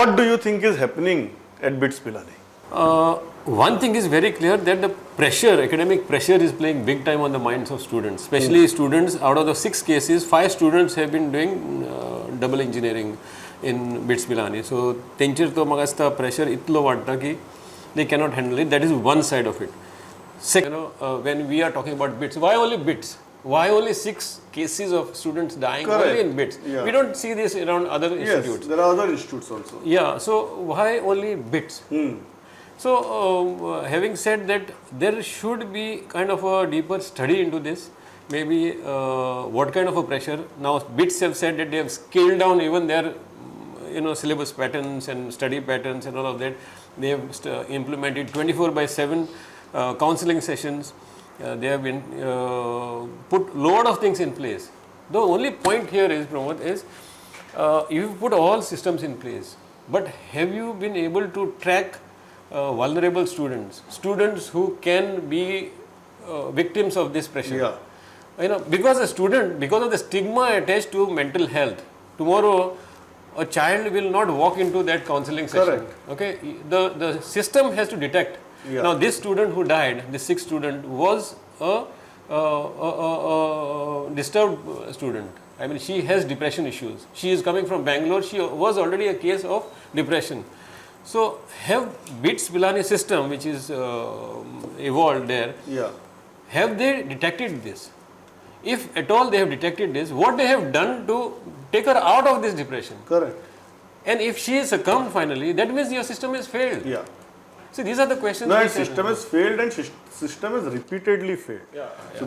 what do you think is happening at BITS Pilani? One thing is very clear that the pressure, academic pressure is playing big time on the minds of students, especially students. Out of the 6 cases, 5 students have been doing double engineering in BITS Pilani. So, tencher to magasta pressure itlo vadta ki they cannot handle it. That is one side of it. Second, when we are talking about BITS, why only BITS? Why only 6 cases of students dying only in BITS? Yeah. We don't see this around other institutes. Yes, there are other institutes also. Yeah, so why only BITS? So, having said that, there should be kind of a deeper study into this. Maybe what kind of a pressure. Now, BITS have said that they have scaled down even their syllabus patterns and study patterns and all of that. They have implemented 24/7 counseling sessions. They have been put lot of things in place. The only point here is, Pramod, is you put all systems in place, but have you been able to track vulnerable students who can be victims of this pressure? Yeah. Because of the stigma attached to mental health, tomorrow a child will not walk into that counseling session. Correct. Okay, the system has to detect. Yeah. Now, this student who died, this 6th student, was a disturbed student. I mean, she has depression issues. She is coming from Bangalore. She was already a case of depression. So, have BITS Pilani system, which is evolved there, have they detected this? If at all they have detected this, what they have done to take her out of this depression? Correct. And if she succumbed finally, that means your system has failed. Yeah. See, these are the questions. No, system has failed and system has repeatedly failed. Yeah. So